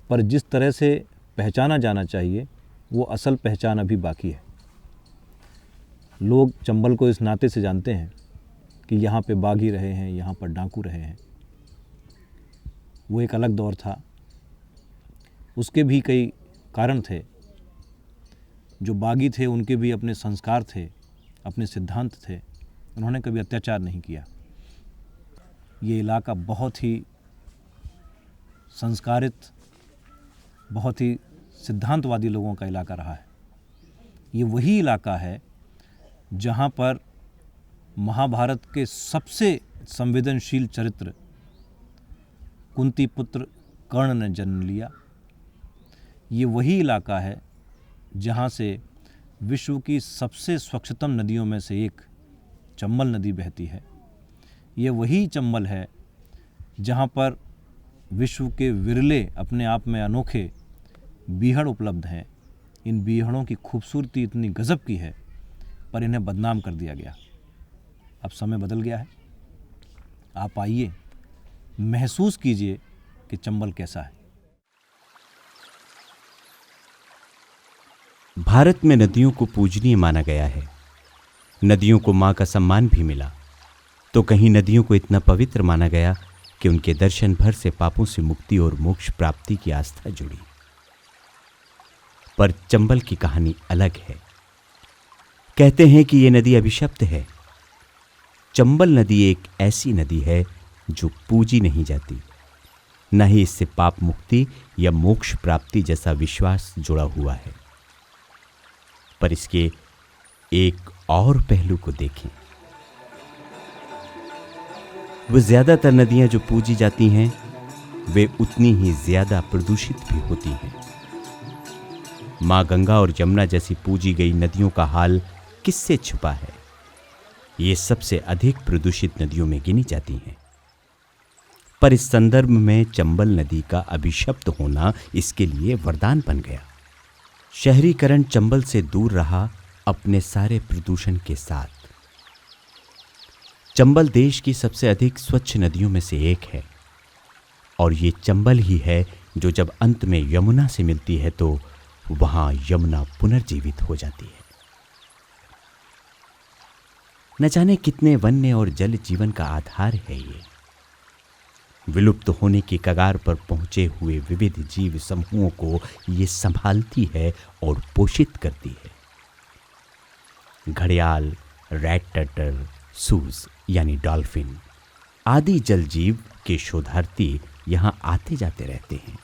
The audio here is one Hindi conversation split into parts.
पर जिस तरह से पहचाना जाना चाहिए वो असल पहचान अभी बाकी है। लोग चंबल को इस नाते से जानते हैं कि यहाँ पे बागी रहे हैं, यहाँ पर डाकू रहे हैं। वो एक अलग दौर था, उसके भी कई कारण थे। जो बागी थे उनके भी अपने संस्कार थे, अपने सिद्धांत थे, उन्होंने कभी अत्याचार नहीं किया। ये इलाका बहुत ही संस्कारित, बहुत ही सिद्धांतवादी लोगों का इलाका रहा है। ये वही इलाका है जहाँ पर महाभारत के सबसे संवेदनशील चरित्र कुंती पुत्र कर्ण ने जन्म लिया। ये वही इलाका है जहाँ से विश्व की सबसे स्वच्छतम नदियों में से एक चंबल नदी बहती है। ये वही चंबल है जहाँ पर विश्व के विरले, अपने आप में अनोखे बीहड़ उपलब्ध हैं। इन बीहड़ों की खूबसूरती इतनी गजब की है, पर इन्हें बदनाम कर दिया गया। अब समय बदल गया है। आप आइए, महसूस कीजिए कि चंबल कैसा है। भारत में नदियों को पूजनीय माना गया है। नदियों को मां का सम्मान भी मिला, तो कहीं नदियों को इतना पवित्र माना गया कि उनके दर्शन भर से पापों से मुक्ति और मोक्ष प्राप्ति की आस्था जुड़ी। पर चंबल की कहानी अलग है। कहते हैं कि यह नदी अभिशप्त है। चंबल नदी एक ऐसी नदी है जो पूजी नहीं जाती, न ही इससे पाप मुक्ति या मोक्ष प्राप्ति जैसा विश्वास जुड़ा हुआ है। पर इसके एक और पहलू को देखें। वो ज्यादातर नदियां जो पूजी जाती हैं, वे उतनी ही ज्यादा प्रदूषित भी होती हैं। मां गंगा और यमुना जैसी पूजी गई नदियों का हाल किससे छुपा है? ये सबसे अधिक प्रदूषित नदियों में गिनी जाती हैं। पर इस संदर्भ में चंबल नदी का अभिशप्त होना इसके लिए वरदान बन गया। शहरीकरण चंबल से दूर रहा अपने सारे प्रदूषण के साथ। चंबल देश की सबसे अधिक स्वच्छ नदियों में से एक है, और ये चंबल ही है जो जब अंत में यमुना से मिलती है तो वहां यमुना पुनर्जीवित हो जाती है। न जाने कितने वन्य और जल जीवन का आधार है ये। विलुप्त होने की कगार पर पहुंचे हुए विविध जीव समूहों को ये संभालती है और पोषित करती है। घड़ियाल, रेड टर्टल, सूज यानी डॉल्फिन आदि जल जीव के शोधार्थी यहां आते जाते रहते हैं।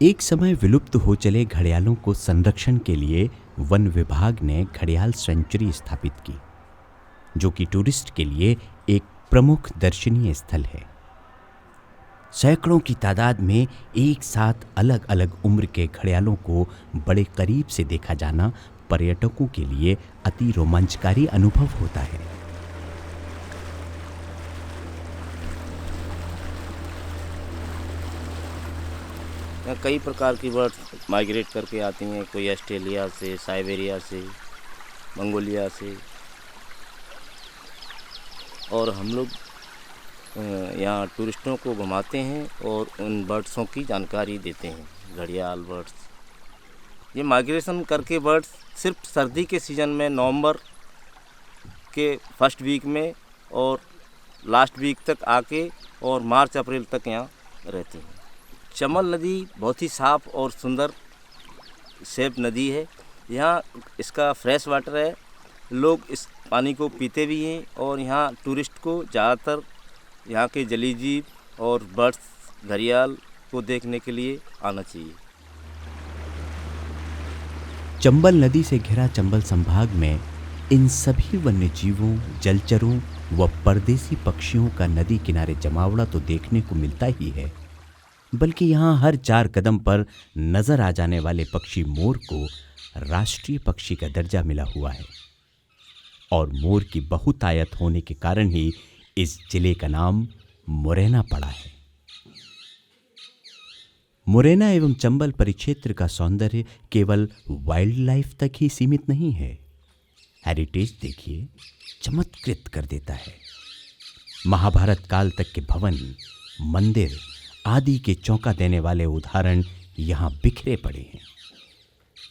एक समय विलुप्त हो चले घड़ियालों को संरक्षण के लिए वन विभाग ने घड़ियाल सेंचुरी स्थापित की, जो कि टूरिस्ट के लिए एक प्रमुख दर्शनीय स्थल है। सैकड़ों की तादाद में एक साथ अलग अलग उम्र के घड़ियालों को बड़े करीब से देखा जाना पर्यटकों के लिए अति रोमांचकारी अनुभव होता है। कई प्रकार की बर्ड्स माइग्रेट करके आती हैं, कोई ऑस्ट्रेलिया से, साइबेरिया से, मंगोलिया से, और हम लोग यहाँ टूरिस्टों को घुमाते हैं और उन बर्ड्सों की जानकारी देते हैं। घड़ियाल बर्ड्स, ये माइग्रेशन करके बर्ड्स सिर्फ सर्दी के सीज़न में नवंबर के फर्स्ट वीक में और लास्ट वीक तक आके और मार्च अप्रैल तक यहाँ रहते हैं। चंबल नदी बहुत ही साफ़ और सुंदर सेफ नदी है। यहाँ इसका फ्रेश वाटर है, लोग इस पानी को पीते भी हैं, और यहाँ टूरिस्ट को ज़्यादातर यहाँ के जलीय जीव और बर्ड्स, घड़ियाल को देखने के लिए आना चाहिए। चंबल नदी से घिरा चंबल संभाग में इन सभी वन्य जीवों, जलचरों व परदेसी पक्षियों का नदी किनारे जमावड़ा तो देखने को मिलता ही है, बल्कि यहाँ हर 4 कदम पर नजर आ जाने वाले पक्षी मोर को राष्ट्रीय पक्षी का दर्जा मिला हुआ है। और मोर की बहुतायत होने के कारण ही इस जिले का नाम मुरैना पड़ा है। मुरैना एवं चंबल परिक्षेत्र का सौंदर्य केवल वाइल्ड लाइफ तक ही सीमित नहीं है। हेरिटेज देखिए, चमत्कृत कर देता है। महाभारत काल तक के भवन, मंदिर, आदि के चौंका देने वाले उदाहरण यहाँ बिखरे पड़े हैं।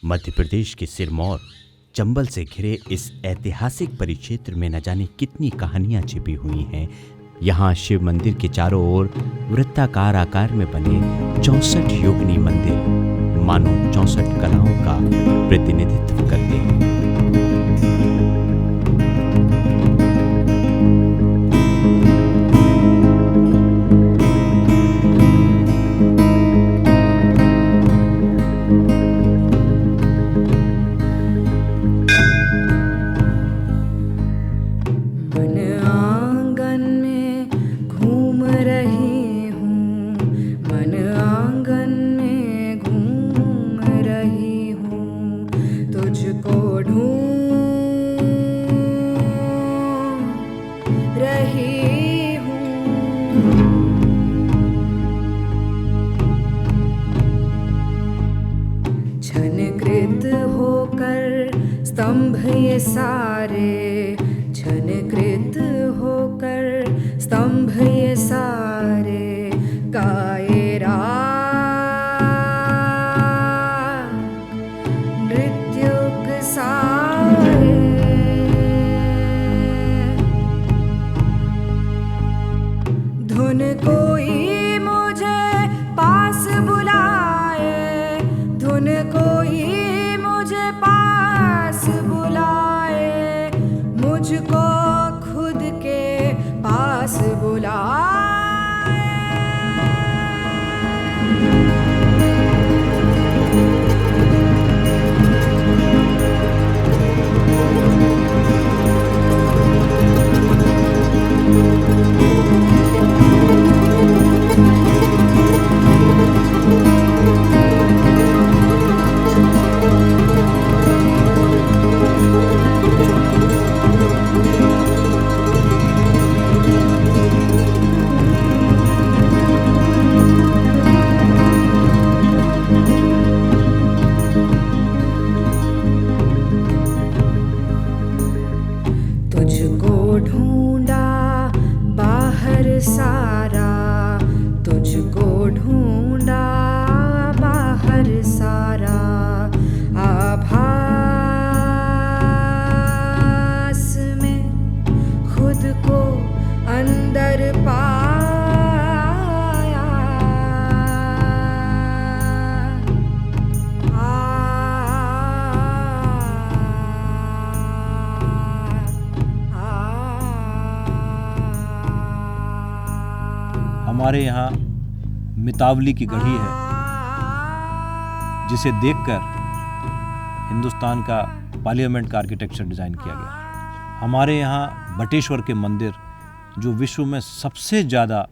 मध्य प्रदेश के सिरमौर चंबल से घिरे इस ऐतिहासिक परिक्षेत्र में न जाने कितनी कहानियां छिपी हुई हैं। यहाँ शिव मंदिर के चारों ओर वृत्ताकार आकार में बने 64 योगिनी मंदिर मानो 64 कलाओं का प्रतिनिधित्व करते हैं। छनकृत होकर स्तंभ ये सारे, छनकृत होकर स्तंभ ये सारे, गाये राग नृत्युक सारे। धुन कोई मुझे पास बुलाए, धुन कोई मुझे पास बुलाए, मुझको खुद के पास बुलाए। तुझको ढूंढा बाहर सारा, तुझको ढूंढा बाहर सारा, आभास में खुद को अंदर पाया। हमारे यहाँ मितावली की गढ़ी है, जिसे देखकर हिंदुस्तान का पार्लियामेंट का आर्किटेक्चर डिज़ाइन किया गया। हमारे यहाँ बटेश्वर के मंदिर, जो विश्व में सबसे ज़्यादा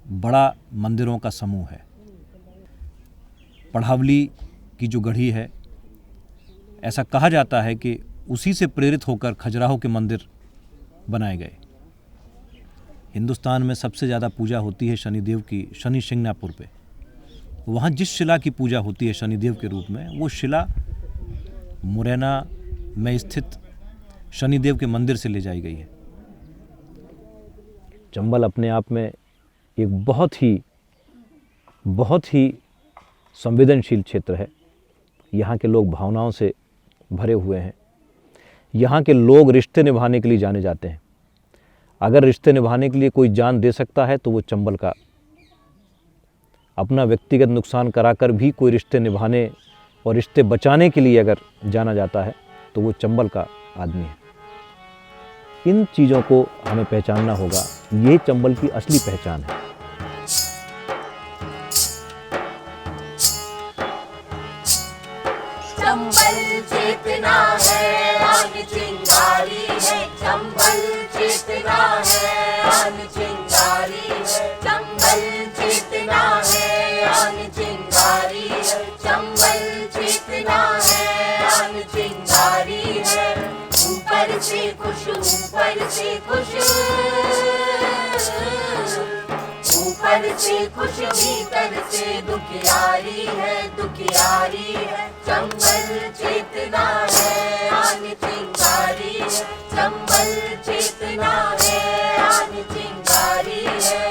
बड़ा मंदिरों का समूह है। पढ़ावली की जो गढ़ी है, ऐसा कहा जाता है कि उसी से प्रेरित होकर खजुराहो के मंदिर बनाए गए। हिंदुस्तान में सबसे ज़्यादा पूजा होती है शनिदेव की, शनि शिंगणापुर पे। वहाँ जिस शिला की पूजा होती है शनिदेव के रूप में, वो शिला मुरैना में स्थित शनिदेव के मंदिर से ले जाई गई है। चंबल अपने आप में एक बहुत ही संवेदनशील क्षेत्र है। यहाँ के लोग भावनाओं से भरे हुए हैं। यहाँ के लोग रिश्ते निभाने के लिए जाने जाते हैं। अगर रिश्ते निभाने के लिए कोई जान दे सकता है तो वो चंबल का। अपना व्यक्तिगत नुकसान कराकर भी कोई रिश्ते निभाने और रिश्ते बचाने के लिए अगर जाना जाता है तो वो चंबल का आदमी है। इन चीज़ों को हमें पहचानना होगा। ये चंबल की असली पहचान है। चंबल चेतना है, आन चिंगारी है। चंबल चेतना है, आन चिंगारी है। चंबल चेतना है, आन चिंगारी है। चंबल चेतना है, आन चिंगारी है। ऊपर से खुश, ऊपर से खुश, ऊपर से खुश, भीतर से दुखियारी है, दुखियारी है। चंबल चेतना है, आन चिंगारी है। चंबल चेतना है, आन चिंगारी है।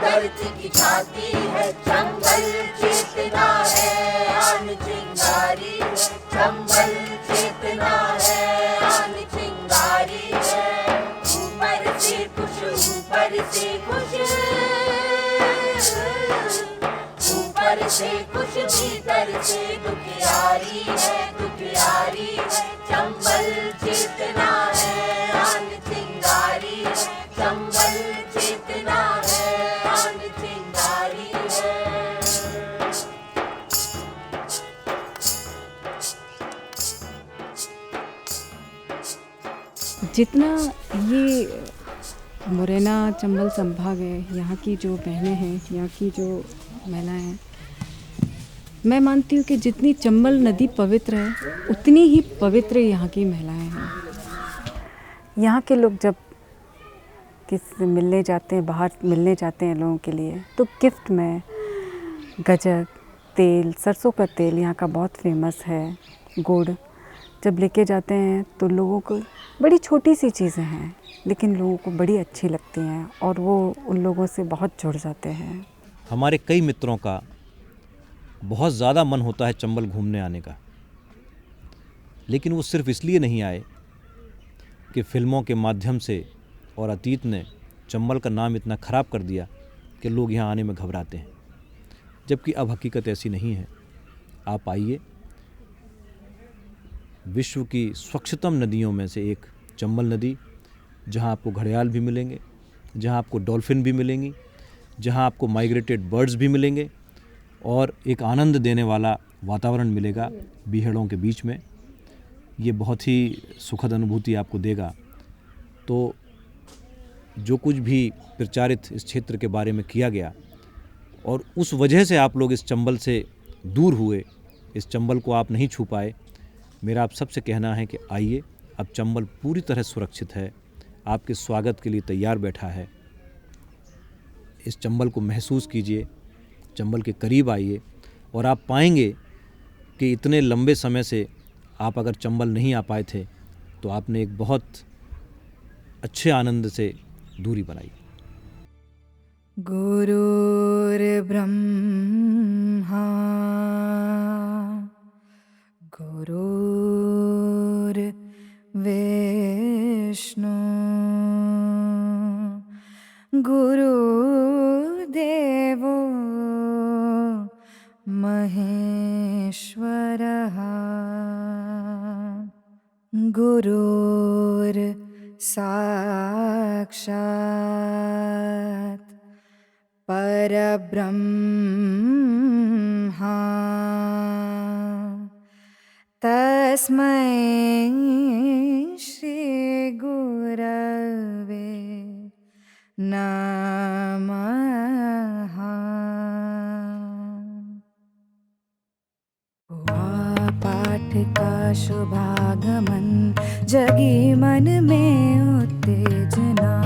धरती की छाती है, चंबल चेतना है आन चिंगारी है, चंबल चेतना है आन चिंगारी है। ऊपर से कुछ ऊपर से कुछ, ऊपर से कुछ भीतर से दुखियारी है, दुखियारी है। चंबल चेतना है आन चिंगारी है, चंबल चेतना है आन चिंगारी है। जितना ये मुरैना चंबल संभाग है, यहाँ की जो बहनें हैं, यहाँ की जो महिलाएं हैं, मैं मानती हूँ कि जितनी चंबल नदी पवित्र है उतनी ही पवित्र यहाँ की महिलाएं हैं। यहाँ के लोग जब किसी मिलने जाते हैं, बाहर मिलने जाते हैं लोगों के लिए, तो गिफ्ट में गजक, तेल, सरसों का तेल यहाँ का बहुत फेमस है, गुड़ जब लेके जाते हैं तो लोगों को बड़ी छोटी सी चीज़ें हैं लेकिन लोगों को बड़ी अच्छी लगती हैं और वो उन लोगों से बहुत जुड़ जाते हैं। हमारे कई मित्रों का बहुत ज़्यादा मन होता है चंबल घूमने आने का, लेकिन वो सिर्फ इसलिए नहीं आए कि फिल्मों के माध्यम से और अतीत ने चंबल का नाम इतना ख़राब कर दिया कि लोग यहाँ आने में घबराते हैं, जबकि अब हकीकत ऐसी नहीं है। आप आइए, विश्व की स्वच्छतम नदियों में से एक चंबल नदी, जहाँ आपको घड़ियाल भी मिलेंगे, जहाँ आपको डॉल्फिन भी मिलेंगी, जहाँ आपको माइग्रेटेड बर्ड्स भी मिलेंगे और एक आनंद देने वाला वातावरण मिलेगा बीहड़ों के बीच में। ये बहुत ही सुखद अनुभूति आपको देगा। तो जो कुछ भी प्रचारित इस क्षेत्र के बारे में किया गया और उस वजह से आप लोग इस चंबल से दूर हुए, इस चंबल को आप नहीं छू पाए, मेरा आप सबसे कहना है कि आइए, अब चंबल पूरी तरह सुरक्षित है, आपके स्वागत के लिए तैयार बैठा है। इस चंबल को महसूस कीजिए, चंबल के करीब आइए और आप पाएंगे कि इतने लंबे समय से आप अगर चंबल नहीं आ पाए थे तो आपने एक बहुत अच्छे आनंद से दूरी बनाई। गुरुर्ब्रह्मा गुरुर्विष्णु गुरुदेवो महेश्वरः गुरुर्साक्षात् परब्रह्मा तस्मै श्री गुरवे नमः। हुआ पाठ का शुभागमन, जगी मन में उत्तेजना।